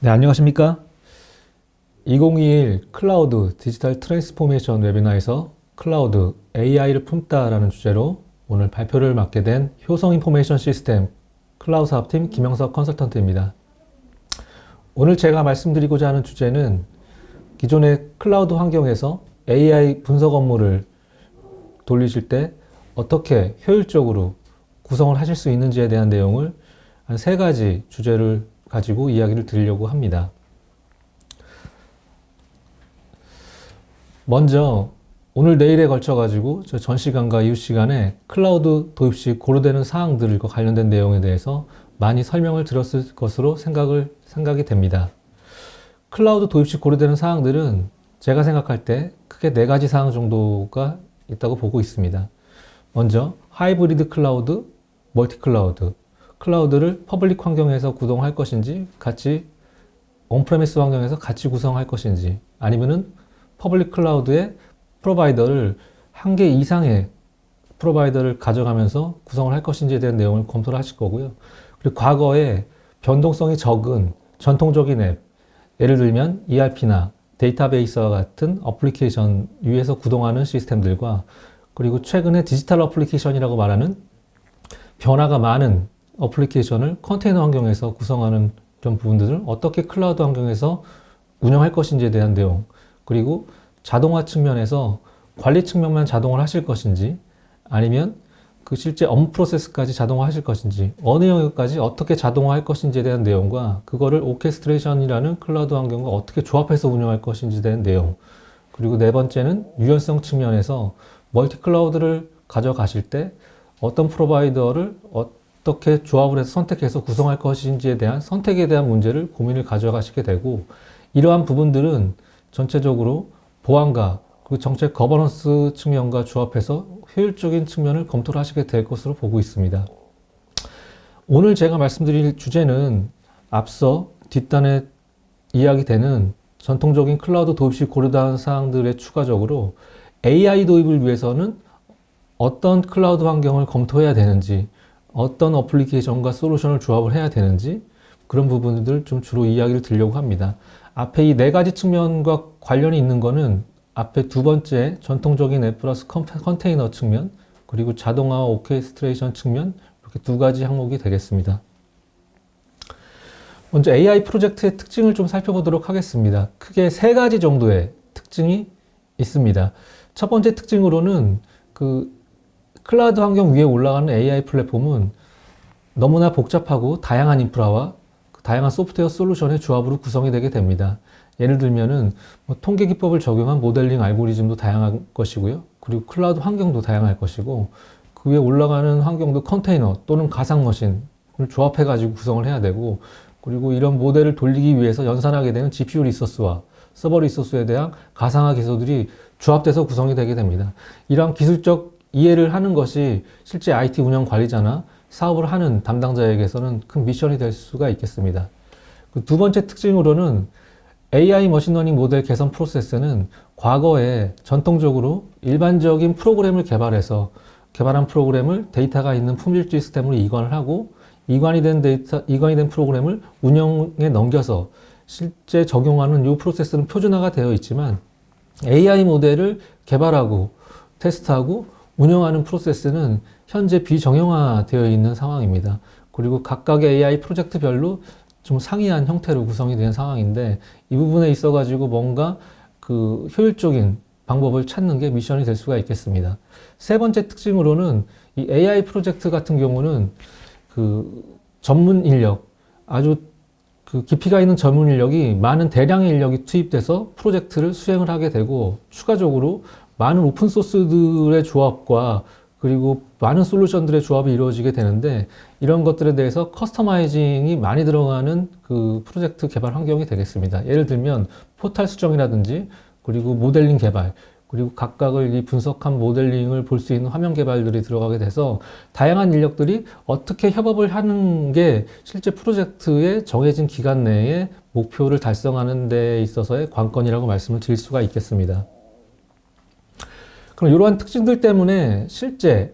네, 안녕하십니까? 2021 클라우드 디지털 트랜스포메이션 웨비나에서 클라우드 AI를 품다라는 주제로 오늘 발표를 맡게 된 효성 인포메이션 시스템 클라우드 사업팀 김영석 컨설턴트입니다. 오늘 제가 말씀드리고자 하는 주제는 기존의 클라우드 환경에서 AI 분석 업무를 돌리실 때 어떻게 효율적으로 구성을 하실 수 있는지에 대한 내용을 한 3가지 주제를 가지고 이야기를 드리려고 합니다. 먼저 오늘 내일에 걸쳐 가지고 전 시간과 이후 시간에 클라우드 도입 시 고려되는 사항들과 관련된 내용에 대해서 많이 설명을 드렸을 것으로 생각이 됩니다. 클라우드 도입 시 고려되는 사항들은 제가 생각할 때 크게 4가지 사항 정도가 있다고 보고 있습니다. 먼저 하이브리드 클라우드, 멀티 클라우드, 클라우드를 퍼블릭 환경에서 구동할 것인지 같이 온프레미스 환경에서 같이 구성할 것인지 아니면은 퍼블릭 클라우드의 프로바이더를 1개 이상의 프로바이더를 가져가면서 구성을 할 것인지에 대한 내용을 검토를 하실 거고요. 그리고 과거에 변동성이 적은 전통적인 앱, 예를 들면 ERP나 데이터베이스와 같은 어플리케이션 위에서 구동하는 시스템들과 그리고 최근에 디지털 어플리케이션이라고 말하는 변화가 많은 어플리케이션을 컨테이너 환경에서 구성하는 이런 부분들을 어떻게 클라우드 환경에서 운영할 것인지에 대한 내용, 그리고 자동화 측면에서 관리 측면만 자동화를 하실 것인지 아니면 그 실제 업무 프로세스까지 자동화 하실 것인지 어느 영역까지 어떻게 자동화할 것인지에 대한 내용과 그거를 오케스트레이션이라는 클라우드 환경과 어떻게 조합해서 운영할 것인지에 대한 내용, 그리고 4번째는 유연성 측면에서 멀티 클라우드를 가져가실 때 어떤 프로바이더를 어떻게 조합을 해서 선택해서 구성할 것인지에 대한 선택에 대한 문제를 고민을 가져가시게 되고, 이러한 부분들은 전체적으로 보안과 그 정책 거버넌스 측면과 조합해서 효율적인 측면을 검토를 하시게 될 것으로 보고 있습니다. 오늘 제가 말씀드릴 주제는 앞서 뒷단에 이야기되는 전통적인 클라우드 도입 시 고려한 사항들에 추가적으로 AI 도입을 위해서는 어떤 클라우드 환경을 검토해야 되는지, 어떤 어플리케이션과 솔루션을 조합을 해야 되는지 그런 부분들 좀 주로 이야기를 드리려고 합니다. 앞에 이 4가지 측면과 관련이 있는 거는 앞에 2번째 전통적인 앱 플러스 컨테이너 측면, 그리고 자동화 오케스트레이션 측면, 이렇게 2가지 항목이 되겠습니다. 먼저 AI 프로젝트의 특징을 좀 살펴보도록 하겠습니다. 크게 3가지 정도의 특징이 있습니다. 첫 번째 특징으로는 클라우드 환경 위에 올라가는 AI 플랫폼은 너무나 복잡하고 다양한 인프라와 다양한 소프트웨어 솔루션의 조합으로 구성이 되게 됩니다. 예를 들면은 통계 기법을 적용한 모델링 알고리즘도 다양한 것이고요. 그리고 클라우드 환경도 다양할 것이고, 그 위에 올라가는 환경도 컨테이너 또는 가상 머신을 조합해 가지고 구성을 해야 되고, 그리고 이런 모델을 돌리기 위해서 연산하게 되는 GPU 리소스와 서버 리소스에 대한 가상화 기술들이 조합돼서 구성이 되게 됩니다. 이러한 기술적 이해를 하는 것이 실제 IT 운영 관리자나 사업을 하는 담당자에게서는 큰 미션이 될 수가 있겠습니다. 그 2번째 특징으로는 AI 머신러닝 모델 개선 프로세스는 과거에 전통적으로 일반적인 프로그램을 개발한 프로그램을 데이터가 있는 품질 시스템으로 이관을 하고, 이관이 된 프로그램을 운영에 넘겨서 실제 적용하는 이 프로세스는 표준화가 되어 있지만, AI 모델을 개발하고 테스트하고 운영하는 프로세스는 현재 비정형화되어 있는 상황입니다. 그리고 각각의 AI 프로젝트별로 좀 상이한 형태로 구성이 된 상황인데, 이 부분에 있어 가지고 뭔가 효율적인 방법을 찾는 게 미션이 될 수가 있겠습니다. 3번째 특징으로는 이 AI 프로젝트 같은 경우는 전문 인력, 아주 깊이가 있는 전문 인력이 많은 대량의 인력이 투입돼서 프로젝트를 수행을 하게 되고, 추가적으로 많은 오픈소스들의 조합과 그리고 많은 솔루션들의 조합이 이루어지게 되는데, 이런 것들에 대해서 커스터마이징이 많이 들어가는 프로젝트 개발 환경이 되겠습니다. 예를 들면 포탈 수정이라든지, 그리고 모델링 개발, 그리고 각각을 이 분석한 모델링을 볼 수 있는 화면 개발들이 들어가게 돼서 다양한 인력들이 어떻게 협업을 하는 게 실제 프로젝트의 정해진 기간 내에 목표를 달성하는 데 있어서의 관건이라고 말씀을 드릴 수가 있겠습니다. 그럼 이러한 특징들 때문에 실제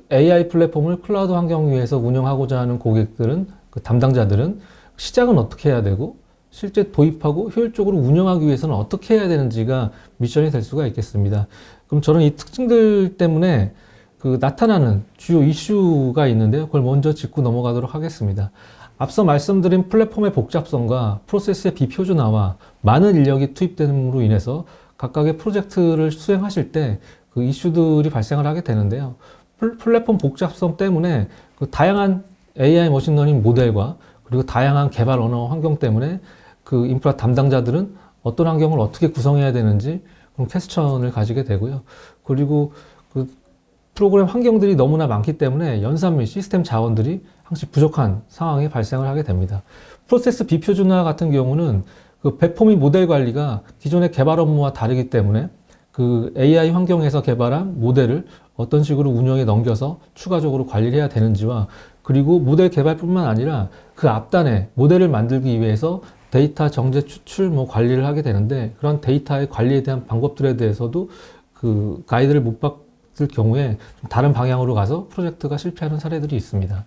AI 플랫폼을 클라우드 환경 위에서 운영하고자 하는 고객들은, 담당자들은 시작은 어떻게 해야 되고 실제 도입하고 효율적으로 운영하기 위해서는 어떻게 해야 되는지가 미션이 될 수가 있겠습니다. 그럼 저는 이 특징들 때문에 그 나타나는 주요 이슈가 있는데요. 그걸 먼저 짚고 넘어가도록 하겠습니다. 앞서 말씀드린 플랫폼의 복잡성과 프로세스의 비표준화와 많은 인력이 투입됨으로 인해서 각각의 프로젝트를 수행하실 때 그 이슈들이 발생을 하게 되는데요. 플랫폼 복잡성 때문에 그 다양한 AI 머신러닝 모델과 그리고 다양한 개발 언어 환경 때문에 그 인프라 담당자들은 어떤 환경을 어떻게 구성해야 되는지 그런 퀘스천을 가지게 되고요. 그리고 그 프로그램 환경들이 너무나 많기 때문에 연산 및 시스템 자원들이 항상 부족한 상황이 발생을 하게 됩니다. 프로세스 비표준화 같은 경우는 그 배포 및 모델 관리가 기존의 개발 업무와 다르기 때문에 그 AI 환경에서 개발한 모델을 어떤 식으로 운영에 넘겨서 추가적으로 관리를 해야 되는지와 그리고 모델 개발뿐만 아니라 그 앞단에 모델을 만들기 위해서 데이터 정제 추출 관리를 하게 되는데 그런 데이터의 관리에 대한 방법들에 대해서도 그 가이드를 못 받을 경우에 좀 다른 방향으로 가서 프로젝트가 실패하는 사례들이 있습니다.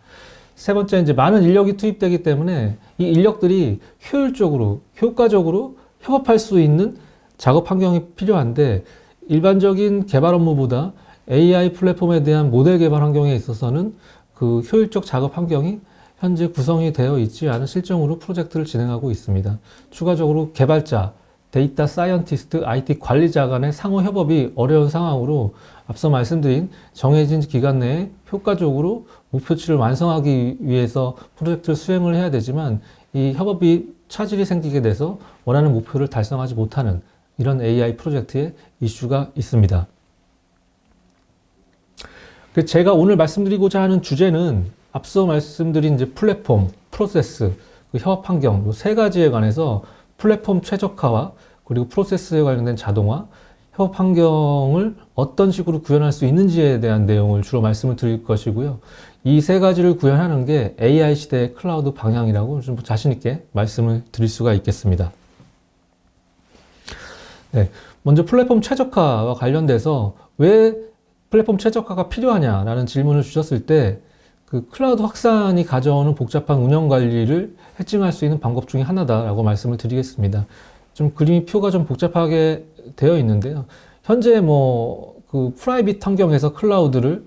세 번째, 이제 많은 인력이 투입되기 때문에 이 인력들이 효율적으로, 효과적으로 협업할 수 있는 작업 환경이 필요한데 일반적인 개발 업무보다 AI 플랫폼에 대한 모델 개발 환경에 있어서는 그 효율적 작업 환경이 현재 구성이 되어 있지 않은 실정으로 프로젝트를 진행하고 있습니다. 추가적으로 개발자, 데이터 사이언티스트, IT 관리자 간의 상호 협업이 어려운 상황으로 앞서 말씀드린 정해진 기간 내에 효과적으로 목표치를 완성하기 위해서 프로젝트를 수행을 해야 되지만 이 협업이 차질이 생기게 돼서 원하는 목표를 달성하지 못하는 이런 AI 프로젝트의 이슈가 있습니다. 제가 오늘 말씀드리고자 하는 주제는 앞서 말씀드린 이제 플랫폼, 프로세스, 그 협업 환경 이 세 가지에 관해서 플랫폼 최적화와 그리고 프로세스에 관련된 자동화, 협업 환경을 어떤 식으로 구현할 수 있는지에 대한 내용을 주로 말씀을 드릴 것이고요. 이 세 가지를 구현하는 게 AI 시대의 클라우드 방향이라고 좀 자신 있게 말씀을 드릴 수가 있겠습니다. 네, 먼저 플랫폼 최적화와 관련돼서 왜 플랫폼 최적화가 필요하냐라는 질문을 주셨을 때 그 클라우드 확산이 가져오는 복잡한 운영 관리를 해칭할 수 있는 방법 중에 하나다라고 말씀을 드리겠습니다. 좀 그림이 표가 좀 복잡하게 되어 있는데요. 현재 그 프라이빗 환경에서 클라우드를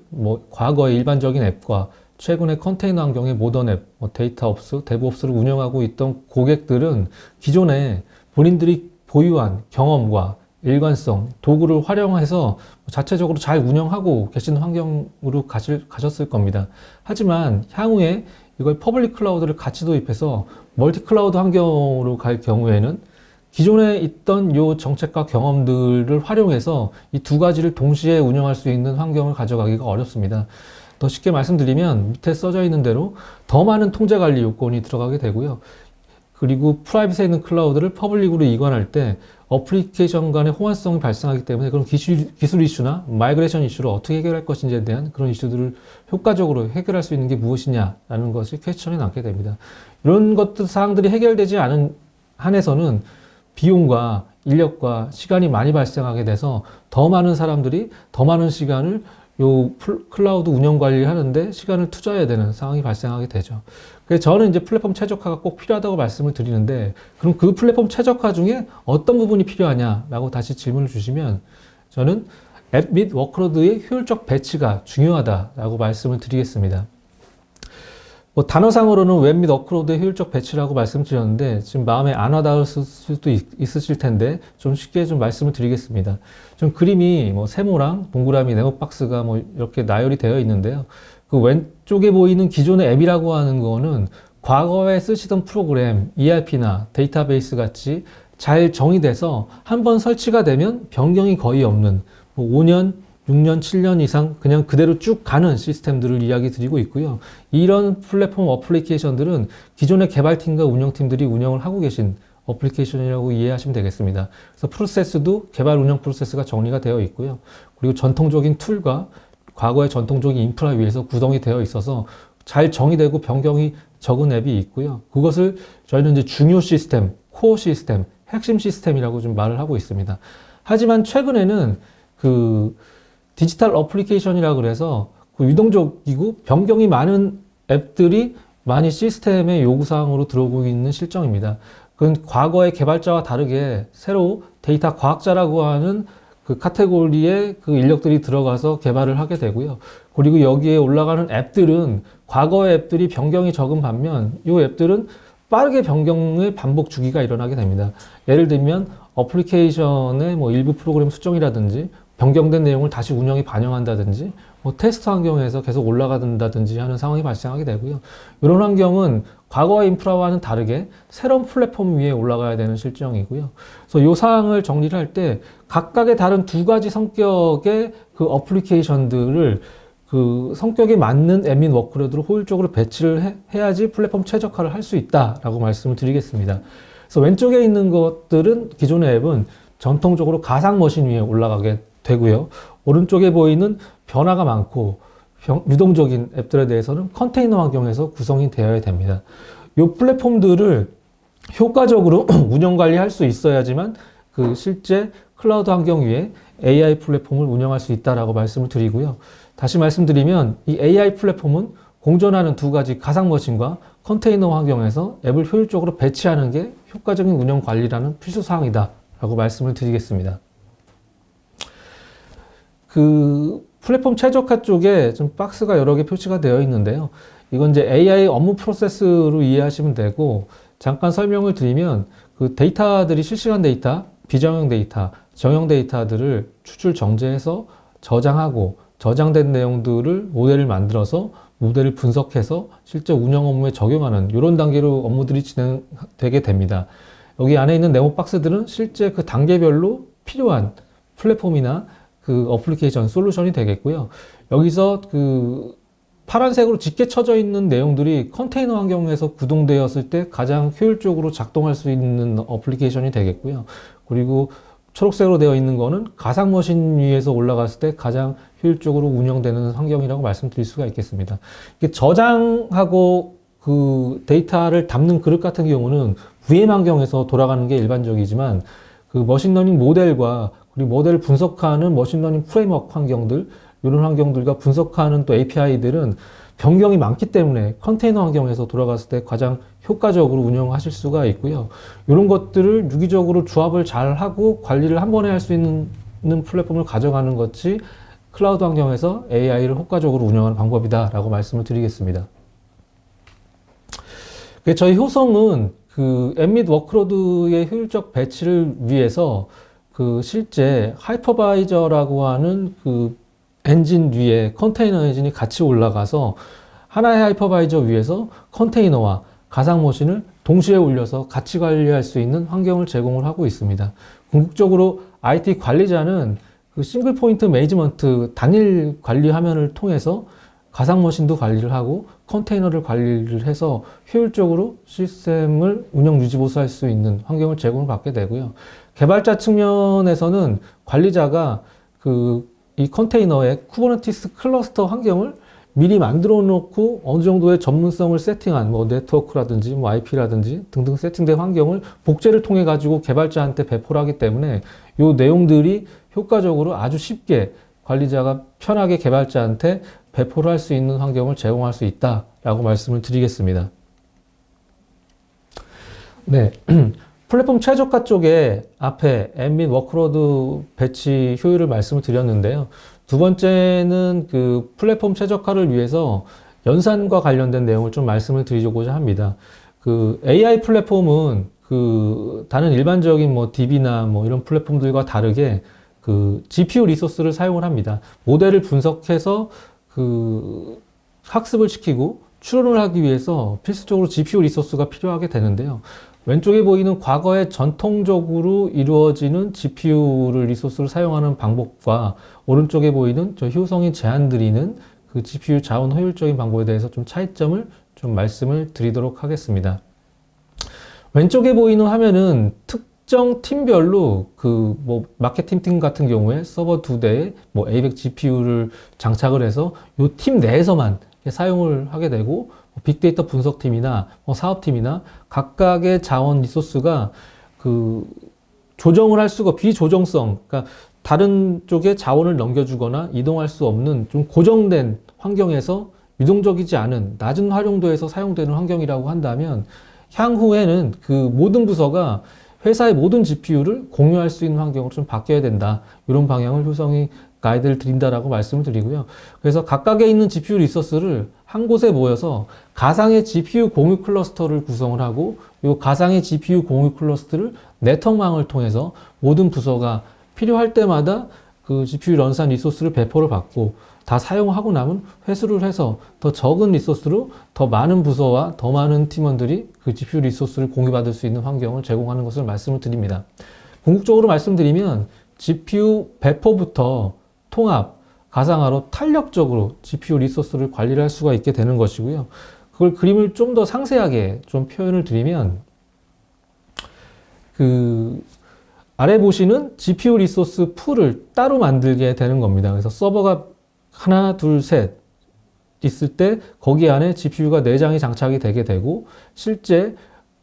과거의 일반적인 앱과 최근의 컨테이너 환경의 모던 앱, 데이터옵스, 데브옵스를 운영하고 있던 고객들은 기존에 본인들이 보유한 경험과 일관성, 도구를 활용해서 자체적으로 잘 운영하고 계신 환경으로 가셨을 겁니다. 하지만 향후에 이걸 퍼블릭 클라우드를 같이 도입해서 멀티 클라우드 환경으로 갈 경우에는 기존에 있던 이 정책과 경험들을 활용해서 이 두 가지를 동시에 운영할 수 있는 환경을 가져가기가 어렵습니다. 더 쉽게 말씀드리면 밑에 써져 있는 대로 더 많은 통제 관리 요건이 들어가게 되고요. 그리고 프라이빗에 있는 클라우드를 퍼블릭으로 이관할 때 어플리케이션 간의 호환성이 발생하기 때문에 그런 기술 이슈나 마이그레이션 이슈를 어떻게 해결할 것인지에 대한 그런 이슈들을 효과적으로 해결할 수 있는 게 무엇이냐라는 것이 퀘스천이 남게 됩니다. 이런 것들 사항들이 해결되지 않은 한에서는 비용과 인력과 시간이 많이 발생하게 돼서 더 많은 사람들이 더 많은 시간을 요 클라우드 운영 관리를 하는데 시간을 투자해야 되는 상황이 발생하게 되죠. 그래서 저는 이제 플랫폼 최적화가 꼭 필요하다고 말씀을 드리는데 그럼 그 플랫폼 최적화 중에 어떤 부분이 필요하냐라고 다시 질문을 주시면 저는 앱 및 워크로드의 효율적 배치가 중요하다라고 말씀을 드리겠습니다. 단어상으로는 웹 및 워크로드의 효율적 배치라고 말씀드렸는데 지금 마음에 안 와닿을 수도 있으실 텐데 좀 쉽게 좀 말씀을 드리겠습니다. 좀 그림이 세모랑 동그라미, 네모박스가 이렇게 나열이 되어 있는데요. 그 왼쪽에 보이는 기존의 앱이라고 하는 거는 과거에 쓰시던 프로그램, ERP나 데이터베이스 같이 잘 정의돼서 한번 설치가 되면 변경이 거의 없는 5년, 6년, 7년 이상 그냥 그대로 쭉 가는 시스템들을 이야기 드리고 있고요. 이런 플랫폼 어플리케이션들은 기존의 개발팀과 운영팀들이 운영을 하고 계신 어플리케이션이라고 이해하시면 되겠습니다. 그래서 프로세스도 개발 운영 프로세스가 정리가 되어 있고요. 그리고 전통적인 툴과 과거의 전통적인 인프라 위에서 구성이 되어 있어서 잘 정의되고 변경이 적은 앱이 있고요. 그것을 저희는 이제 중요 시스템, 코어 시스템, 핵심 시스템이라고 좀 말을 하고 있습니다. 하지만 최근에는 그 디지털 어플리케이션이라 그래서 그 유동적이고 변경이 많은 앱들이 많이 시스템의 요구사항으로 들어오고 있는 실정입니다. 그건 과거의 개발자와 다르게 새로 데이터 과학자라고 하는 그 카테고리에 그 인력들이 들어가서 개발을 하게 되고요. 그리고 여기에 올라가는 앱들은 과거의 앱들이 변경이 적은 반면 이 앱들은 빠르게 변경의 반복 주기가 일어나게 됩니다. 예를 들면 어플리케이션의 뭐 일부 프로그램 수정이라든지 변경된 내용을 다시 운영에 반영한다든지 뭐 테스트 환경에서 계속 올라간다든지 하는 상황이 발생하게 되고요. 이런 환경은 과거의 인프라와는 다르게 새로운 플랫폼 위에 올라가야 되는 실정이고요. 그래서 이 사항을 정리를 할 때 각각의 다른 두 가지 성격의 그 어플리케이션들을 그 성격에 맞는 애민 워크로드로 효율적으로 배치를 해야지 플랫폼 최적화를 할 수 있다라고 말씀을 드리겠습니다. 그래서 왼쪽에 있는 것들은 기존의 앱은 전통적으로 가상 머신 위에 올라가게 되고요. 오른쪽에 보이는 변화가 많고 유동적인 앱들에 대해서는 컨테이너 환경에서 구성이 되어야 됩니다. 이 플랫폼들을 효과적으로 운영 관리할 수 있어야지만 그 실제 클라우드 환경 위에 AI 플랫폼을 운영할 수 있다라고 말씀을 드리고요. 다시 말씀드리면 이 AI 플랫폼은 공존하는 두 가지 가상 머신과 컨테이너 환경에서 앱을 효율적으로 배치하는 게 효과적인 운영 관리라는 필수 사항이다 라고 말씀을 드리겠습니다. 그 플랫폼 최적화 쪽에 좀 박스가 여러 개 표시가 되어 있는데요. 이건 이제 AI 업무 프로세스로 이해하시면 되고, 잠깐 설명을 드리면 그 데이터들이 실시간 데이터, 비정형 데이터, 정형 데이터들을 추출 정제해서 저장하고 저장된 내용들을 모델을 만들어서 모델을 분석해서 실제 운영 업무에 적용하는 이런 단계로 업무들이 진행되게 됩니다. 여기 안에 있는 네모 박스들은 실제 그 단계별로 필요한 플랫폼이나 그 어플리케이션 솔루션이 되겠고요. 여기서 그 파란색으로 짙게 쳐져 있는 내용들이 컨테이너 환경에서 구동되었을 때 가장 효율적으로 작동할 수 있는 어플리케이션이 되겠고요. 그리고 초록색으로 되어 있는 거는 가상 머신 위에서 올라갔을 때 가장 효율적으로 운영되는 환경이라고 말씀드릴 수가 있겠습니다. 이게 저장하고 그 데이터를 담는 그릇 같은 경우는 VM 환경에서 돌아가는 게 일반적이지만 그 머신러닝 모델과 그리고 모델을 분석하는 머신러닝 프레임워크 환경들, 이런 환경들과 분석하는 또 API들은 변경이 많기 때문에 컨테이너 환경에서 돌아갔을 때 가장 효과적으로 운영하실 수가 있고요. 이런 것들을 유기적으로 조합을 잘 하고 관리를 한 번에 할 수 있는 플랫폼을 가져가는 것이 클라우드 환경에서 AI를 효과적으로 운영하는 방법이다라고 말씀을 드리겠습니다. 저희 효성은 그 엠밋 워크로드의 효율적 배치를 위해서 그 실제 하이퍼바이저라고 하는 그 엔진 위에 컨테이너 엔진이 같이 올라가서 하나의 하이퍼바이저 위에서 컨테이너와 가상 머신을 동시에 올려서 같이 관리할 수 있는 환경을 제공을 하고 있습니다. 궁극적으로 IT 관리자는 그 싱글 포인트 매니지먼트 단일 관리 화면을 통해서 가상 머신도 관리를 하고 컨테이너를 관리를 해서 효율적으로 시스템을 운영 유지 보수할 수 있는 환경을 제공을 받게 되고요. 개발자 측면에서는 관리자가 이 컨테이너의 쿠버네티스 클러스터 환경을 미리 만들어 놓고 어느 정도의 전문성을 세팅한 뭐 네트워크라든지 뭐 IP라든지 등등 세팅된 환경을 복제를 통해 가지고 개발자한테 배포를 하기 때문에 이 내용들이 효과적으로 아주 쉽게 관리자가 편하게 개발자한테 배포를 할 수 있는 환경을 제공할 수 있다라고 말씀을 드리겠습니다. 네. 플랫폼 최적화 쪽에 앞에 엠밋 워크로드 배치 효율을 말씀을 드렸는데요. 두 번째는 그 플랫폼 최적화를 위해서 연산과 관련된 내용을 좀 말씀을 드리고자 합니다. 그 AI 플랫폼은 그 다른 일반적인 뭐 DB나 뭐 이런 플랫폼들과 다르게 그 GPU 리소스를 사용을 합니다. 모델을 분석해서 그 학습을 시키고 추론을 하기 위해서 필수적으로 GPU 리소스가 필요하게 되는데요. 왼쪽에 보이는 과거에 전통적으로 이루어지는 GPU를 리소스를 사용하는 방법과 오른쪽에 보이는 저 효성이 제한드리는 그 GPU 자원 효율적인 방법에 대해서 좀 차이점을 좀 말씀을 드리도록 하겠습니다. 왼쪽에 보이는 화면은 특정 팀별로 그 뭐 마케팅 팀 같은 경우에 서버 2대에 뭐 A100 GPU를 장착을 해서 이 팀 내에서만 사용을 하게 되고 빅데이터 분석팀이나 사업팀이나 각각의 자원 리소스가 그 조정을 할 수가 비조정성, 그러니까 다른 쪽에 자원을 넘겨주거나 이동할 수 없는 좀 고정된 환경에서 유동적이지 않은 낮은 활용도에서 사용되는 환경이라고 한다면 향후에는 그 모든 부서가 회사의 모든 GPU를 공유할 수 있는 환경으로 좀 바뀌어야 된다. 이런 방향을 효성이 가이드를 드린다라고 말씀을 드리고요. 그래서 각각에 있는 GPU 리소스를 한 곳에 모여서 가상의 GPU 공유 클러스터를 구성을 하고 이 가상의 GPU 공유 클러스터를 네트워크망을 통해서 모든 부서가 필요할 때마다 그 GPU 런산 리소스를 배포를 받고 다 사용하고 나면 회수를 해서 더 적은 리소스로 더 많은 부서와 더 많은 팀원들이 그 GPU 리소스를 공유받을 수 있는 환경을 제공하는 것을 말씀을 드립니다. 궁극적으로 말씀드리면 GPU 배포부터 통합, 가상화로 탄력적으로 GPU 리소스를 관리를 할 수가 있게 되는 것이고요. 그걸 그림을 좀 더 상세하게 좀 표현을 드리면 그 아래 보시는 GPU 리소스 풀을 따로 만들게 되는 겁니다. 그래서 서버가 하나, 둘, 셋 있을 때 거기 안에 GPU가 4장이 장착이 되게 되고 실제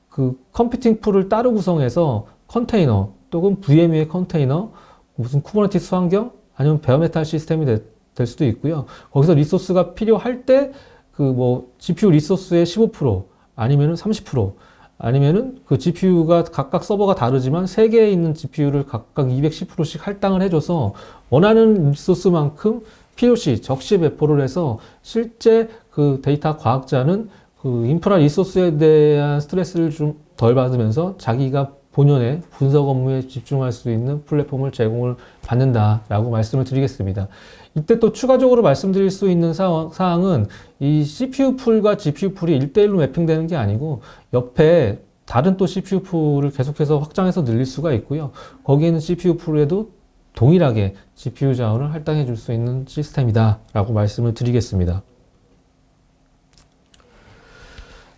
그 컴퓨팅 풀을 따로 구성해서 컨테이너 또는 VMware 컨테이너 무슨 쿠버네티스 환경 아니면 베어메탈 시스템이 될 수도 있고요. 거기서 리소스가 필요할 때 그 뭐 GPU 리소스의 15% 아니면은 30% 아니면은 그 GPU가 각각 서버가 다르지만 3개에 있는 GPU를 각각 210%씩 할당을 해줘서 원하는 리소스만큼 필요시, 적시 배포를 해서 실제 그 데이터 과학자는 그 인프라 리소스에 대한 스트레스를 좀 덜 받으면서 자기가 본연의 분석 업무에 집중할 수 있는 플랫폼을 제공을 받는다라고 말씀을 드리겠습니다. 이때 또 추가적으로 말씀드릴 수 있는 사항은 이 CPU 풀과 GPU 풀이 1대1로 매핑되는 게 아니고 옆에 다른 또 CPU 풀을 계속해서 확장해서 늘릴 수가 있고요. 거기에는 CPU 풀에도 동일하게 GPU 자원을 할당해 줄 수 있는 시스템이다 라고 말씀을 드리겠습니다.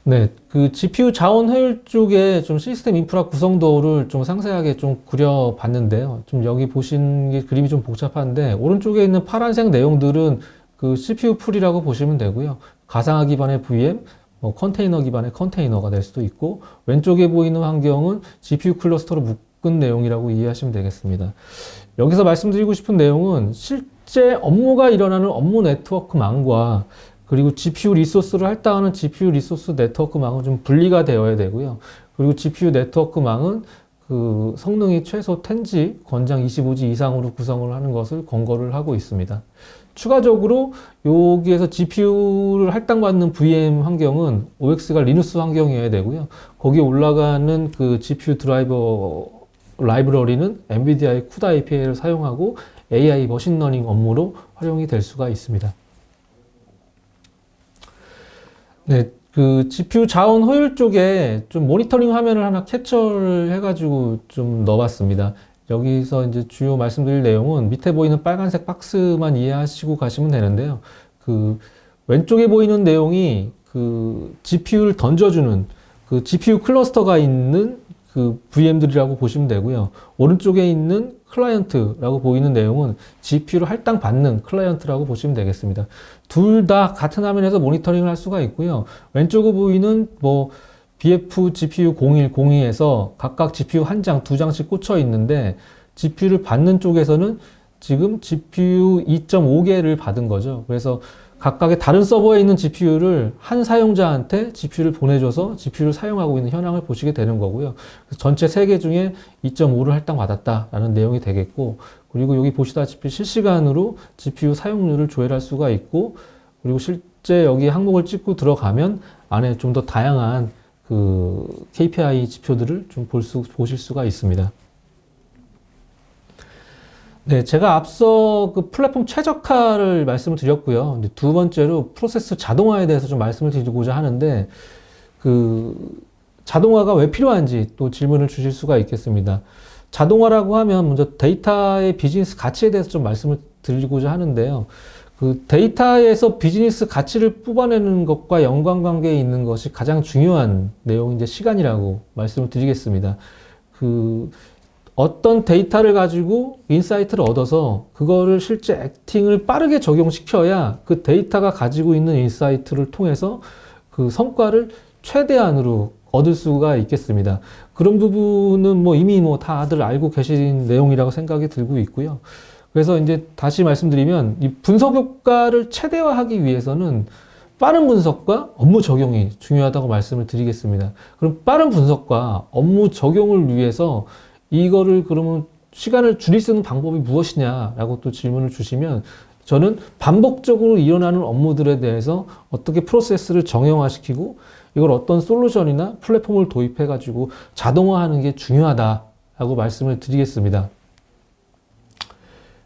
네, 그 GPU 자원 효율 쪽에 좀 시스템 인프라 구성도를 좀 상세하게 좀 그려봤는데요. 좀 여기 보신 게 그림이 좀 복잡한데 오른쪽에 있는 파란색 내용들은 그 CPU 풀이라고 보시면 되고요. 가상화 기반의 VM, 뭐 컨테이너 기반의 컨테이너가 될 수도 있고 왼쪽에 보이는 환경은 GPU 클러스터로 묶은 내용이라고 이해하시면 되겠습니다. 여기서 말씀드리고 싶은 내용은 실제 업무가 일어나는 업무 네트워크망과 그리고 GPU 리소스를 할당하는 GPU 리소스 네트워크망은 좀 분리가 되어야 되고요. 그리고 GPU 네트워크망은 그 성능이 최소 10G, 권장 25G 이상으로 구성을 하는 것을 권고를 하고 있습니다. 추가적으로 여기에서 GPU를 할당받는 VM 환경은 OX가 리눅스 환경이어야 되고요. 거기에 올라가는 그 GPU 드라이버 라이브러리는 엔비디아의 CUDA API를 사용하고 AI 머신러닝 업무로 활용이 될 수가 있습니다. 네, 그 GPU 자원 효율 쪽에 좀 모니터링 화면을 하나 캡처를 해가지고 좀 넣어봤습니다. 여기서 이제 주요 말씀드릴 내용은 밑에 보이는 빨간색 박스만 이해하시고 가시면 되는데요. 그 왼쪽에 보이는 내용이 그 GPU를 던져주는 그 GPU 클러스터가 있는 그 VM들이라고 보시면 되고요. 오른쪽에 있는 클라이언트라고 보이는 내용은 GPU를 할당받는 클라이언트라고 보시면 되겠습니다. 둘 다 같은 화면에서 모니터링을 할 수가 있고요. 왼쪽에 보이는 뭐 BF GPU 0102에서 각각 GPU 한 장, 두 장씩 꽂혀 있는데 GPU를 받는 쪽에서는 지금 GPU 2.5개를 받은 거죠. 그래서 각각의 다른 서버에 있는 GPU를 한 사용자한테 GPU를 보내줘서 GPU를 사용하고 있는 현황을 보시게 되는 거고요. 전체 3개 중에 2.5를 할당받았다라는 내용이 되겠고, 그리고 여기 보시다시피 실시간으로 GPU 사용률을 조회할 수가 있고, 그리고 실제 여기 항목을 찍고 들어가면 안에 좀 더 다양한 그 KPI 지표들을 좀 보실 수가 있습니다. 네, 제가 앞서 그 플랫폼 최적화를 말씀을 드렸고요. 두 번째로 프로세스 자동화에 대해서 좀 말씀을 드리고자 하는데, 그 자동화가 왜 필요한지 또 질문을 주실 수가 있겠습니다. 자동화라고 하면 먼저 데이터의 비즈니스 가치에 대해서 좀 말씀을 드리고자 하는데요. 그 데이터에서 비즈니스 가치를 뽑아내는 것과 연관관계에 있는 것이 가장 중요한 내용이 이제 시간이라고 말씀을 드리겠습니다. 그 어떤 데이터를 가지고 인사이트를 얻어서 그거를 실제 액팅을 빠르게 적용시켜야 그 데이터가 가지고 있는 인사이트를 통해서 그 성과를 최대한으로 얻을 수가 있겠습니다. 그런 부분은 뭐 이미 뭐 다들 알고 계신 내용이라고 생각이 들고 있고요. 그래서 이제 다시 말씀드리면 이 분석 효과를 최대화하기 위해서는 빠른 분석과 업무 적용이 중요하다고 말씀을 드리겠습니다. 그럼 빠른 분석과 업무 적용을 위해서 이거를 그러면 시간을 줄일 수 있는 방법이 무엇이냐라고 또 질문을 주시면 저는 반복적으로 일어나는 업무들에 대해서 어떻게 프로세스를 정형화시키고 이걸 어떤 솔루션이나 플랫폼을 도입해 가지고 자동화하는 게 중요하다라고 말씀을 드리겠습니다.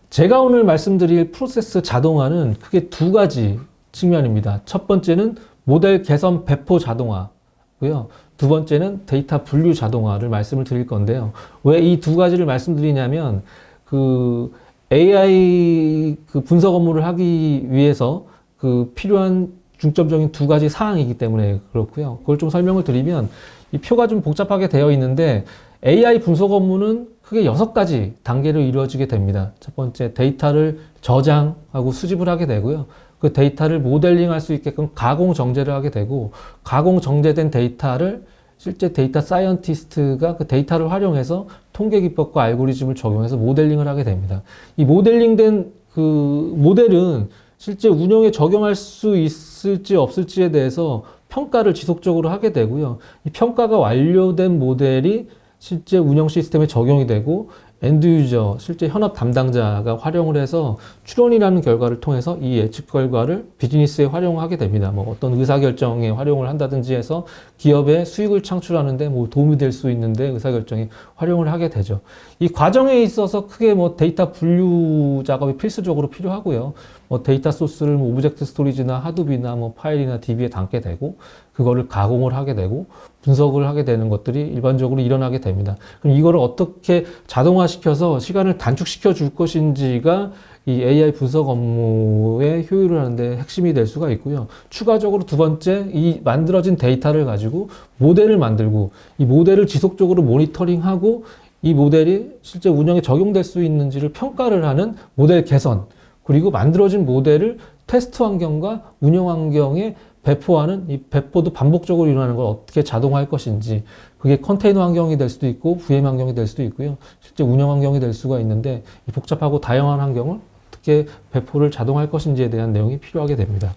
제가 오늘 말씀드릴 프로세스 자동화는 크게 두 가지 측면입니다. 첫 번째는 모델 개선 배포 자동화고요. 두 번째는 데이터 분류 자동화를 말씀을 드릴 건데요. 왜 이 두 가지를 말씀드리냐면 그 AI 그 분석 업무를 하기 위해서 그 필요한 중점적인 두 가지 사항이기 때문에 그렇고요. 그걸 좀 설명을 드리면 이 표가 좀 복잡하게 되어 있는데 AI 분석 업무는 크게 6가지 단계로 이루어지게 됩니다. 첫 번째, 데이터를 저장하고 수집을 하게 되고요. 그 데이터를 모델링 할 수 있게끔 가공 정제를 하게 되고, 가공 정제된 데이터를 실제 데이터 사이언티스트가 그 데이터를 활용해서 통계 기법과 알고리즘을 적용해서 모델링을 하게 됩니다. 이 모델링된 그 모델은 실제 운영에 적용할 수 있을지 없을지에 대해서 평가를 지속적으로 하게 되고요. 이 평가가 완료된 모델이 실제 운영 시스템에 적용이 되고 엔드 유저, 실제 현업 담당자가 활용을 해서 추론이라는 결과를 통해서 이 예측 결과를 비즈니스에 활용하게 됩니다. 뭐 어떤 의사결정에 활용을 한다든지 해서 기업의 수익을 창출하는데 뭐 도움이 될 수 있는데 의사결정에 활용을 하게 되죠. 이 과정에 있어서 크게 뭐 데이터 분류 작업이 필수적으로 필요하고요. 뭐 데이터 소스를 뭐 오브젝트 스토리지나 하둡이나 뭐 파일이나 DB에 담게 되고 그거를 가공을 하게 되고 분석을 하게 되는 것들이 일반적으로 일어나게 됩니다. 그럼 이거를 어떻게 자동화시켜서 시간을 단축시켜 줄 것인지가 이 AI 분석 업무의 효율을 하는데 핵심이 될 수가 있고요. 추가적으로 두 번째, 이 만들어진 데이터를 가지고 모델을 만들고 이 모델을 지속적으로 모니터링하고 이 모델이 실제 운영에 적용될 수 있는지를 평가를 하는 모델 개선, 그리고 만들어진 모델을 테스트 환경과 운영 환경에 배포하는 이 배포도 반복적으로 일어나는 걸 어떻게 자동화할 것인지, 그게 컨테이너 환경이 될 수도 있고 VM 환경이 될 수도 있고요. 실제 운영 환경이 될 수가 있는데 이 복잡하고 다양한 환경을 어떻게 배포를 자동화할 것인지에 대한 내용이 필요하게 됩니다.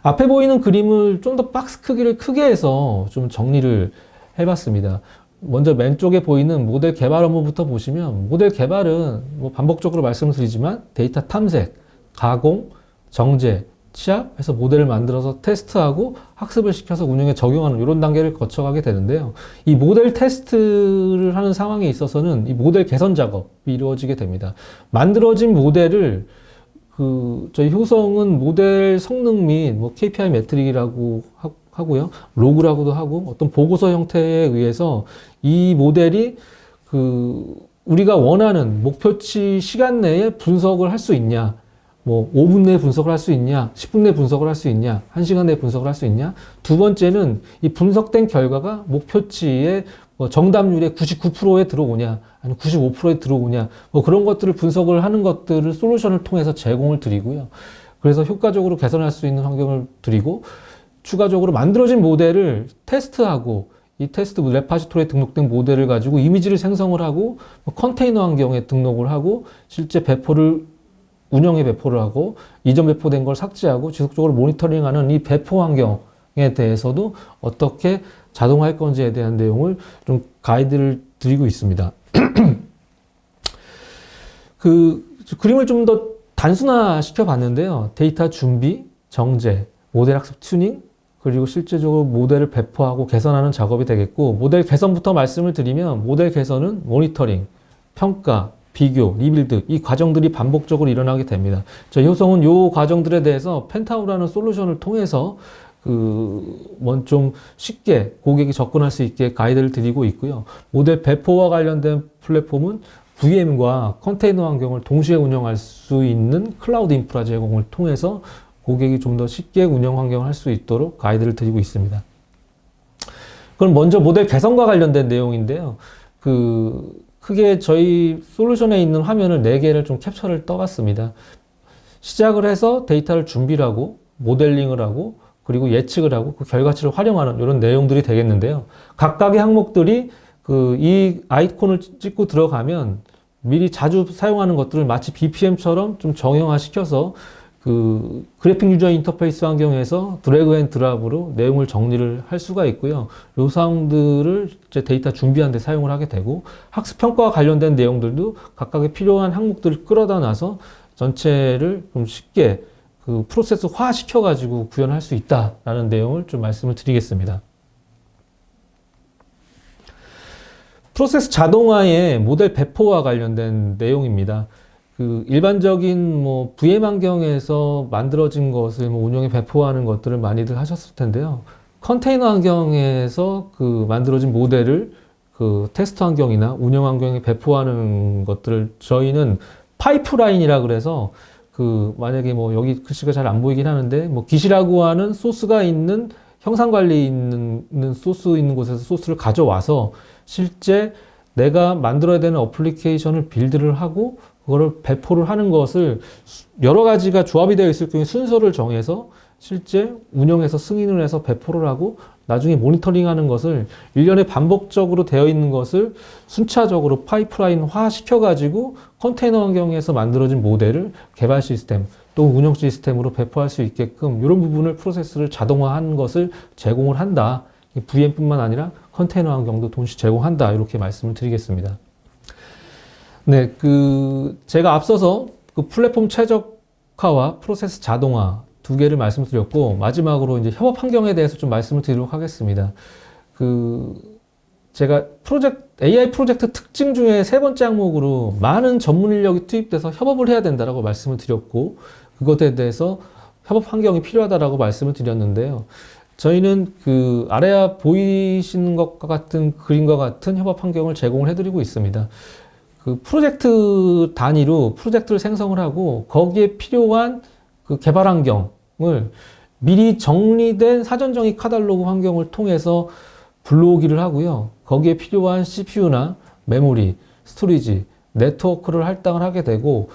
앞에 보이는 그림을 좀 더 박스 크기를 크게 해서 좀 정리를 해봤습니다. 먼저 맨쪽에 보이는 모델 개발 업무부터 보시면 모델 개발은 뭐 반복적으로 말씀을 드리지만 데이터 탐색, 가공, 정제, 취합해서 모델을 만들어서 테스트하고 학습을 시켜서 운영에 적용하는 이런 단계를 거쳐가게 되는데요. 이 모델 테스트를 하는 상황에 있어서는 이 모델 개선 작업이 이루어지게 됩니다. 만들어진 모델을 저희 효성은 모델 성능 및 뭐 KPI 매트릭이라고 하고요. 로그라고도 하고 어떤 보고서 형태에 의해서 이 모델이 우리가 원하는 목표치 시간 내에 분석을 할 수 있냐, 뭐 5분 내에 분석을 할 수 있냐, 10분 내에 분석을 할 수 있냐, 1시간 내에 분석을 할 수 있냐. 두 번째는 이 분석된 결과가 목표치의 뭐 정답률의 99%에 들어오냐, 아니면 95%에 들어오냐, 뭐 그런 것들을 분석을 하는 것들을 솔루션을 통해서 제공을 드리고요. 그래서 효과적으로 개선할 수 있는 환경을 드리고, 추가적으로 만들어진 모델을 테스트하고, 이 테스트 레파지토리에 등록된 모델을 가지고 이미지를 생성을 하고, 컨테이너 환경에 등록을 하고, 실제 운영에 배포를 하고, 이전 배포된 걸 삭제하고, 지속적으로 모니터링하는 이 배포 환경에 대해서도 어떻게 자동화할 건지에 대한 내용을 좀 가이드를 드리고 있습니다. 그림을 좀 더 단순화 시켜 봤는데요. 데이터 준비, 정제, 모델 학습 튜닝, 그리고 실제적으로 모델을 배포하고 개선하는 작업이 되겠고, 모델 개선부터 말씀을 드리면 모델 개선은 모니터링, 평가, 비교, 리빌드, 이 과정들이 반복적으로 일어나게 됩니다. 저희 효성은 이 과정들에 대해서 펜타우라는 솔루션을 통해서 좀 쉽게 고객이 접근할 수 있게 가이드를 드리고 있고요. 모델 배포와 관련된 플랫폼은 VM과 컨테이너 환경을 동시에 운영할 수 있는 클라우드 인프라 제공을 통해서 고객이 좀 더 쉽게 운영 환경을 할 수 있도록 가이드를 드리고 있습니다. 그럼 먼저 모델 개선과 관련된 내용인데요. 크게 저희 솔루션에 있는 화면을 4개를 좀 캡처를 떠봤습니다. 시작을 해서 데이터를 준비를 하고, 모델링을 하고, 그리고 예측을 하고, 그 결과치를 활용하는 이런 내용들이 되겠는데요. 각각의 항목들이 이 아이콘을 찍고 들어가면 미리 자주 사용하는 것들을 마치 BPM처럼 좀 정형화시켜서 그 그래픽 유저 인터페이스 환경에서 드래그 앤 드랍으로 내용을 정리를 할 수가 있고요. 이 사항들을 이제 데이터 준비하는 데 사용을 하게 되고, 학습 평가와 관련된 내용들도 각각의 필요한 항목들을 끌어다 놔서 전체를 좀 쉽게 그 프로세스화 시켜가지고 구현할 수 있다라는 내용을 좀 말씀을 드리겠습니다. 프로세스 자동화의 모델 배포와 관련된 내용입니다. 그 일반적인 뭐 VM 환경에서 만들어진 것을 뭐 운영에 배포하는 것들을 많이들 하셨을 텐데요. 컨테이너 환경에서 그 만들어진 모델을 그 테스트 환경이나 운영 환경에 배포하는 것들을 저희는 파이프라인이라 그래서, 그 만약에 뭐 여기 글씨가 잘 안 보이긴 하는데, 뭐 깃이라고 하는 소스가 있는 형상 관리 있는 소스 있는 곳에서 소스를 가져와서 실제 내가 만들어야 되는 어플리케이션을 빌드를 하고 그거를 배포를 하는 것을, 여러 가지가 조합이 되어 있을 경우에 순서를 정해서 실제 운영해서 승인을 해서 배포를 하고 나중에 모니터링 하는 것을, 일련에 반복적으로 되어 있는 것을 순차적으로 파이프라인화 시켜가지고 컨테이너 환경에서 만들어진 모델을 개발 시스템 또 운영 시스템으로 배포할 수 있게끔 이런 부분을, 프로세스를 자동화한 것을 제공을 한다. VM뿐만 아니라 컨테이너 환경도 동시 제공한다. 이렇게 말씀을 드리겠습니다. 네, 그 제가 앞서서 그 플랫폼 최적화와 프로세스 자동화 두 개를 말씀드렸고, 마지막으로 이제 협업 환경에 대해서 좀 말씀을 드리도록 하겠습니다. 그 제가 AI 프로젝트 특징 중에 세 번째 항목으로 많은 전문 인력이 투입돼서 협업을 해야 된다라고 말씀을 드렸고, 그것에 대해서 협업 환경이 필요하다라고 말씀을 드렸는데요. 저희는 그 아래 보이시는 것과 같은 그림과 같은 협업 환경을 제공을 해드리고 있습니다. 그 프로젝트 단위로 프로젝트를 생성을 하고 거기에 필요한 그 개발 환경을 미리 정리된 사전 정의 카탈로그 환경을 통해서 불러오기를 하고요. 거기에 필요한 CPU나 메모리, 스토리지, 네트워크를 할당을 하게 되고,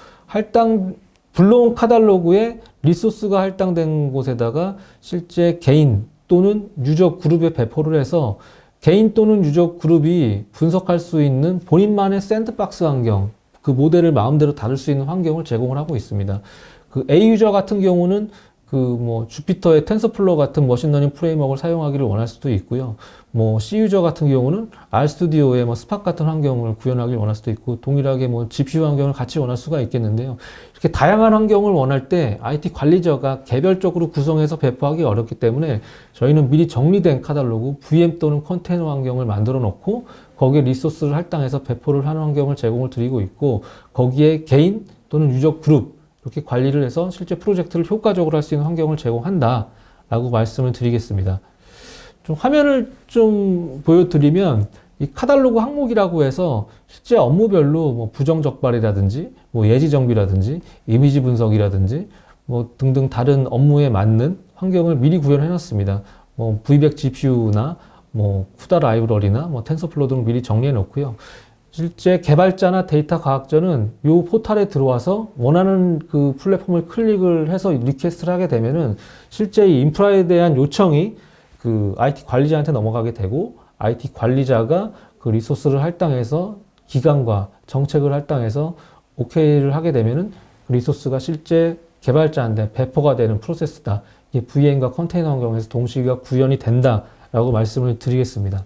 불러온 카탈로그에 리소스가 할당된 곳에다가 실제 개인 또는 유저 그룹에 배포를 해서 개인 또는 유저 그룹이 분석할 수 있는 본인만의 샌드박스 환경, 그 모델을 마음대로 다룰 수 있는 환경을 제공을 하고 있습니다. 그 A 유저 같은 경우는 그 뭐 주피터의 텐서플로우 같은 머신러닝 프레임워크를 사용하기를 원할 수도 있고요. 뭐 C 유저 같은 경우는 RStudi오의 뭐 스팍 같은 환경을 구현하기를 원할 수도 있고, 동일하게 뭐 GPU 환경을 같이 원할 수가 있겠는데요. 이렇게 다양한 환경을 원할 때 IT 관리자가 개별적으로 구성해서 배포하기 어렵기 때문에 저희는 미리 정리된 카탈로그, VM 또는 컨테이너 환경을 만들어 놓고 거기에 리소스를 할당해서 배포를 하는 환경을 제공을 드리고 있고, 거기에 개인 또는 유저 그룹 이렇게 관리를 해서 실제 프로젝트를 효과적으로 할 수 있는 환경을 제공한다 라고 말씀을 드리겠습니다. 좀 화면을 좀 보여드리면, 이 카탈로그 항목이라고 해서 실제 업무별로 뭐 부정 적발이라든지 뭐 예지 정비라든지 이미지 분석이라든지 뭐 등등 다른 업무에 맞는 환경을 미리 구현해 놨습니다. 뭐 V100 GPU나 뭐 쿠다 라이브러리나 뭐 텐서플로우 등을 미리 정리해 놓고요. 실제 개발자나 데이터 과학자는 이 포탈에 들어와서 원하는 그 플랫폼을 클릭을 해서 리퀘스트를 하게 되면은 실제 이 인프라에 대한 요청이 그 IT 관리자한테 넘어가게 되고, IT 관리자가 그 리소스를 할당해서 기간과 정책을 할당해서 오케이를 하게 되면은 그 리소스가 실제 개발자한테 배포가 되는 프로세스다. 이게 VM과 컨테이너 환경에서 동시에 구현이 된다라고 말씀을 드리겠습니다.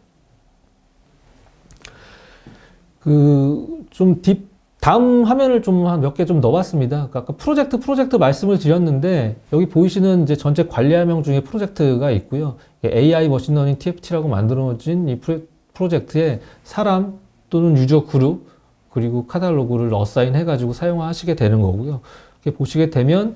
다음 화면을 좀 한 몇 개 좀 넣어봤습니다. 아까 프로젝트 말씀을 드렸는데, 여기 보이시는 이제 전체 관리 화면 중에 프로젝트가 있고요. AI 머신러닝 TFT라고 만들어진 이 프로젝트에 사람 또는 유저 그룹, 그리고 카탈로그를 어사인 해가지고 사용하시게 되는 거고요. 이렇게 보시게 되면,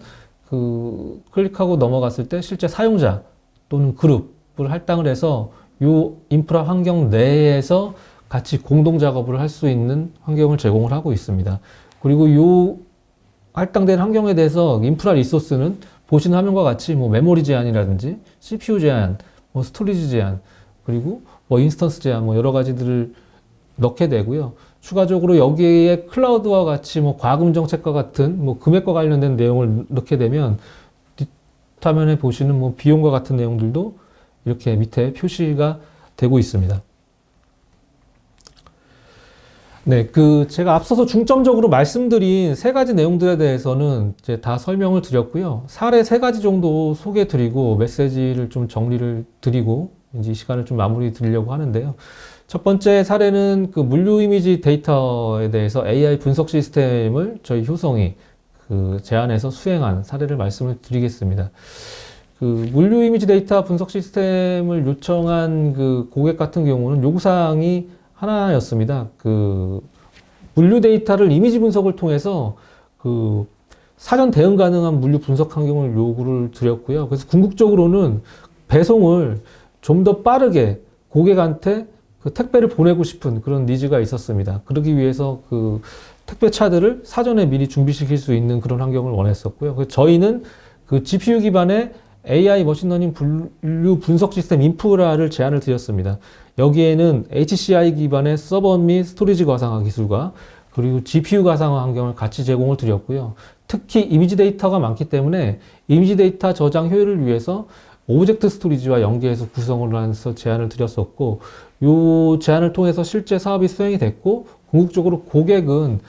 그, 클릭하고 넘어갔을 때 실제 사용자 또는 그룹을 할당을 해서 요 인프라 환경 내에서 같이 공동 작업을 할 수 있는 환경을 제공을 하고 있습니다. 그리고 이 할당된 환경에 대해서 인프라 리소스는 보시는 화면과 같이 뭐 메모리 제한이라든지 CPU 제한, 뭐 스토리지 제한, 그리고 뭐 인스턴스 제한, 뭐 여러 가지들을 넣게 되고요. 추가적으로 여기에 클라우드와 같이 뭐 과금 정책과 같은 뭐 금액과 관련된 내용을 넣게 되면 뒷화면에 보시는 뭐 비용과 같은 내용들도 이렇게 밑에 표시가 되고 있습니다. 네, 제가 앞서서 중점적으로 말씀드린 세 가지 내용들에 대해서는 이제 다 설명을 드렸고요. 사례 세 가지 정도 소개해 드리고 메시지를 좀 정리를 드리고 이제 이 시간을 좀 마무리 드리려고 하는데요. 첫 번째 사례는 물류 이미지 데이터에 대해서 AI 분석 시스템을 저희 효성이 제안해서 수행한 사례를 말씀을 드리겠습니다. 물류 이미지 데이터 분석 시스템을 요청한 고객 같은 경우는 요구사항이 하나였습니다. 물류 데이터를 이미지 분석을 통해서 사전 대응 가능한 물류 분석 환경을 요구를 드렸고요. 그래서 궁극적으로는 배송을 좀 더 빠르게 고객한테 택배를 보내고 싶은 그런 니즈가 있었습니다. 그러기 위해서 택배차들을 사전에 미리 준비시킬 수 있는 그런 환경을 원했었고요. 그래서 저희는 GPU 기반의 AI 머신러닝 분류 분석 시스템 인프라를 제안을 드렸습니다. 여기에는 HCI 기반의 서버 및 스토리지 가상화 기술과 그리고 GPU 가상화 환경을 같이 제공을 드렸고요. 특히 이미지 데이터가 많기 때문에 이미지 데이터 저장 효율을 위해서 오브젝트 스토리지와 연계해서 구성을 해서 제안을 드렸었고, 이 제안을 통해서 실제 사업이 수행이 됐고, 궁극적으로 고객은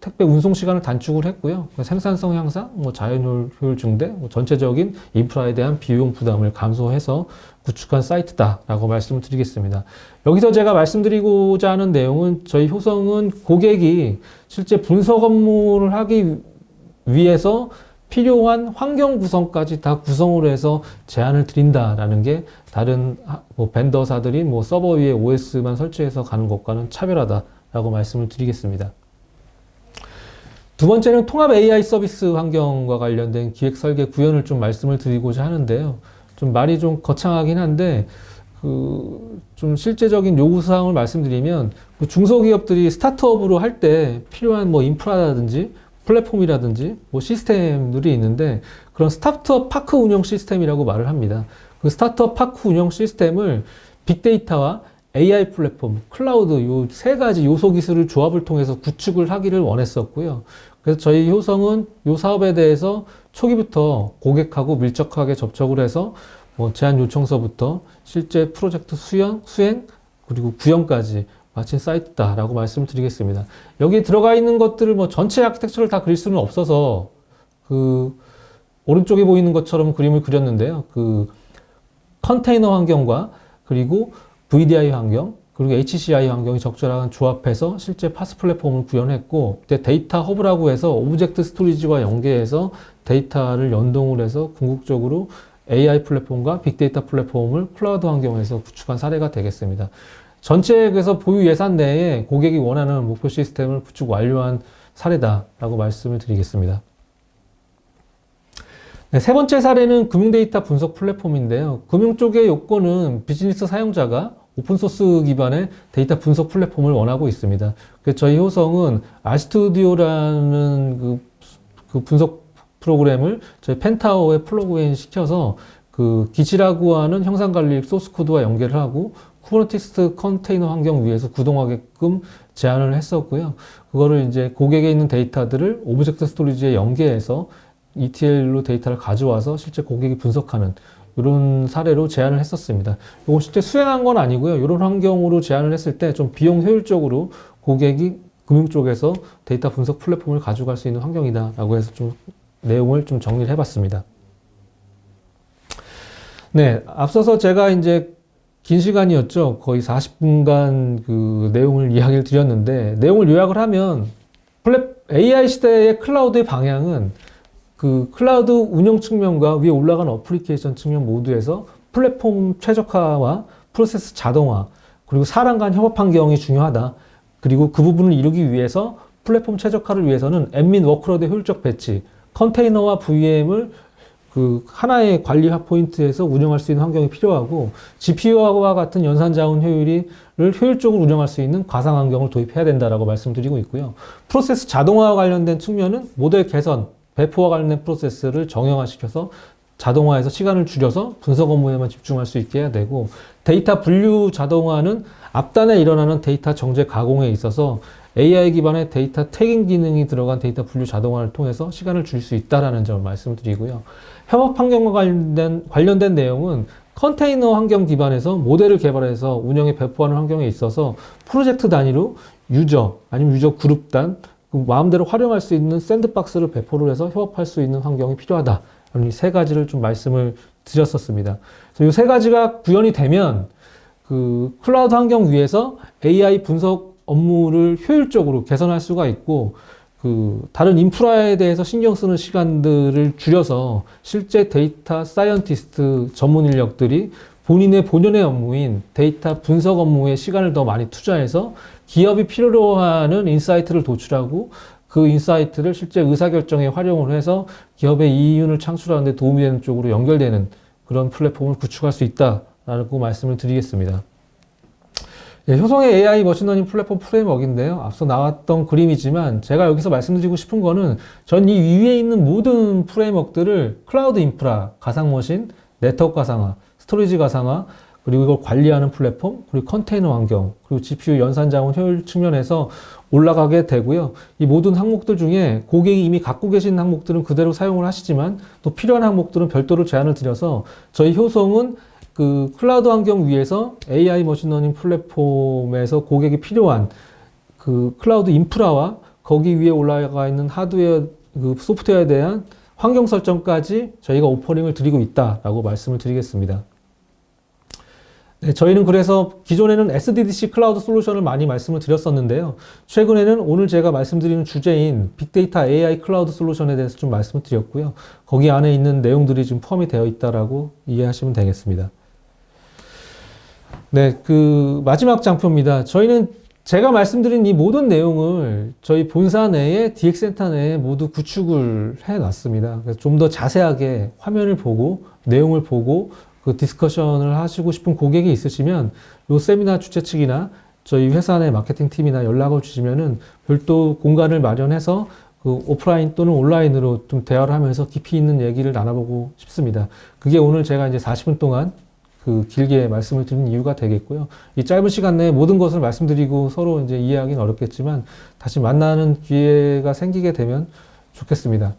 택배 운송 시간을 단축을 했고요. 생산성 향상, 자연 효율 증대, 전체적인 인프라에 대한 비용 부담을 감소해서 구축한 사이트다라고 말씀을 드리겠습니다. 여기서 제가 말씀드리고자 하는 내용은 저희 효성은 고객이 실제 분석 업무를 하기 위해서 필요한 환경 구성까지 다 구성을 해서 제안을 드린다라는 게 다른 벤더사들이 서버 위에 OS만 설치해서 가는 것과는 차별하다라고 말씀을 드리겠습니다. 두 번째는 통합 AI 서비스 환경과 관련된 기획 설계 구현을 좀 말씀을 드리고자 하는데요. 좀 말이 좀 거창하긴 한데, 좀 실제적인 요구사항을 말씀드리면, 중소기업들이 스타트업으로 할 때 필요한 인프라라든지, 플랫폼이라든지, 시스템들이 있는데, 그런 스타트업 파크 운영 시스템이라고 말을 합니다. 스타트업 파크 운영 시스템을 빅데이터와 AI 플랫폼, 클라우드 요 세 가지 요소 기술을 조합을 통해서 구축을 하기를 원했었고요. 그래서 저희 효성은 이 사업에 대해서 초기부터 고객하고 밀접하게 접촉을 해서 제안 요청서부터 실제 프로젝트 수행, 그리고 구현까지 마친 사이트다라고 말씀을 드리겠습니다. 여기 들어가 있는 것들을 전체 아키텍처를 다 그릴 수는 없어서 오른쪽에 보이는 것처럼 그림을 그렸는데요. 컨테이너 환경과 그리고 VDI 환경, 그리고 HCI 환경이 적절한 조합해서 실제 파스 플랫폼을 구현했고, 데이터 허브라고 해서 오브젝트 스토리지와 연계해서 데이터를 연동을 해서 궁극적으로 AI 플랫폼과 빅데이터 플랫폼을 클라우드 환경에서 구축한 사례가 되겠습니다. 전체 그래서 보유 예산 내에 고객이 원하는 목표 시스템을 구축 완료한 사례다라고 말씀을 드리겠습니다. 네, 세 번째 사례는 금융 데이터 분석 플랫폼인데요. 금융 쪽의 요건은 비즈니스 사용자가 오픈소스 기반의 데이터 분석 플랫폼을 원하고 있습니다. 그래서 저희 효성은 RStudi오라는 그 분석 프로그램을 저희 펜타워에 플러그인 시켜서 기지라고 하는 형상 관리 소스 코드와 연결을 하고 쿠버네티스 컨테이너 환경 위에서 구동하게끔 제안을 했었고요. 그거를 이제 고객에 있는 데이터들을 오브젝트 스토리지에 연계해서 ETL로 데이터를 가져와서 실제 고객이 분석하는 이런 사례로 제안을 했었습니다. 이거 실제 수행한 건 아니고요. 이런 환경으로 제안을 했을 때 좀 비용 효율적으로 고객이 금융 쪽에서 데이터 분석 플랫폼을 가져갈 수 있는 환경이다라고 해서 좀 내용을 좀 정리를 해봤습니다. 네, 앞서서 제가 이제 긴 시간이었죠. 거의 40분간 내용을 이야기를 드렸는데, 내용을 요약을 하면 AI 시대의 클라우드의 방향은 클라우드 운영 측면과 위에 올라가는 어플리케이션 측면 모두에서 플랫폼 최적화와 프로세스 자동화, 그리고 사람 간 협업 환경이 중요하다. 그리고 그 부분을 이루기 위해서 플랫폼 최적화를 위해서는 애민 워크로드 효율적 배치, 컨테이너와 VM을 하나의 관리 포인트에서 운영할 수 있는 환경이 필요하고, GPU와 같은 연산 자원 효율을 효율적으로 운영할 수 있는 가상 환경을 도입해야 된다라고 말씀드리고 있고요. 프로세스 자동화와 관련된 측면은 모델 개선, 배포와 관련된 프로세스를 정형화시켜서 자동화해서 시간을 줄여서 분석 업무에만 집중할 수 있게 해야 되고, 데이터 분류 자동화는 앞단에 일어나는 데이터 정제 가공에 있어서 AI 기반의 데이터 태깅 기능이 들어간 데이터 분류 자동화를 통해서 시간을 줄일 수 있다는 점을 말씀드리고요. 협업 환경과 관련된 내용은 컨테이너 환경 기반에서 모델을 개발해서 운영에 배포하는 환경에 있어서 프로젝트 단위로 유저 아니면 유저 그룹단 마음대로 활용할 수 있는 샌드박스를 배포를 해서 협업할 수 있는 환경이 필요하다. 이 세 가지를 좀 말씀을 드렸었습니다. 이 세 가지가 구현이 되면 그 클라우드 환경 위에서 AI 분석 업무를 효율적으로 개선할 수가 있고 그 다른 인프라에 대해서 신경 쓰는 시간들을 줄여서 실제 데이터 사이언티스트 전문 인력들이 본인의 본연의 업무인 데이터 분석 업무에 시간을 더 많이 투자해서 기업이 필요로 하는 인사이트를 도출하고 그 인사이트를 실제 의사결정에 활용을 해서 기업의 이윤을 창출하는 데 도움이 되는 쪽으로 연결되는 그런 플랫폼을 구축할 수 있다라고 말씀을 드리겠습니다. 예, 효성의 AI 머신러닝 플랫폼 프레임워크인데요. 앞서 나왔던 그림이지만 제가 여기서 말씀드리고 싶은 거는 전 이 위에 있는 모든 프레임워크들을 클라우드 인프라, 가상머신, 네트워크 가상화, 스토리지 가상화, 그리고 이걸 관리하는 플랫폼, 그리고 컨테이너 환경, 그리고 GPU 연산 자원 효율 측면에서 올라가게 되고요. 이 모든 항목들 중에 고객이 이미 갖고 계신 항목들은 그대로 사용을 하시지만 또 필요한 항목들은 별도로 제안을 드려서 저희 효성은 그 클라우드 환경 위에서 AI 머신러닝 플랫폼에서 고객이 필요한 그 클라우드 인프라와 거기 위에 올라가 있는 하드웨어, 그 소프트웨어에 대한 환경 설정까지 저희가 오퍼링을 드리고 있다라고 말씀을 드리겠습니다. 네, 저희는 그래서 기존에는 SDDC 클라우드 솔루션을 많이 말씀을 드렸었는데요. 최근에는 오늘 제가 말씀드리는 주제인 빅데이터 AI 클라우드 솔루션에 대해서 좀 말씀을 드렸고요. 거기 안에 있는 내용들이 지금 포함이 되어 있다라고 이해하시면 되겠습니다. 네, 그 마지막 장표입니다. 저희는 제가 말씀드린 이 모든 내용을 저희 본사 내에 DX센터 내에 모두 구축을 해 놨습니다. 그래서 좀 더 자세하게 화면을 보고 내용을 보고 그 디스커션을 하시고 싶은 고객이 있으시면 요 세미나 주최 측이나 저희 회사 내 마케팅 팀이나 연락을 주시면은 별도 공간을 마련해서 그 오프라인 또는 온라인으로 좀 대화를 하면서 깊이 있는 얘기를 나눠보고 싶습니다. 그게 오늘 제가 이제 40분 동안 그 길게 말씀을 드린 이유가 되겠고요. 이 짧은 시간 내에 모든 것을 말씀드리고 서로 이제 이해하기는 어렵겠지만 다시 만나는 기회가 생기게 되면 좋겠습니다.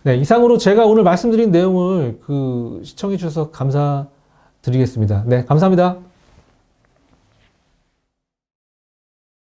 네, 이상으로 제가 오늘 말씀드린 내용을 그 시청해 주셔서 감사드리겠습니다. 네, 감사합니다.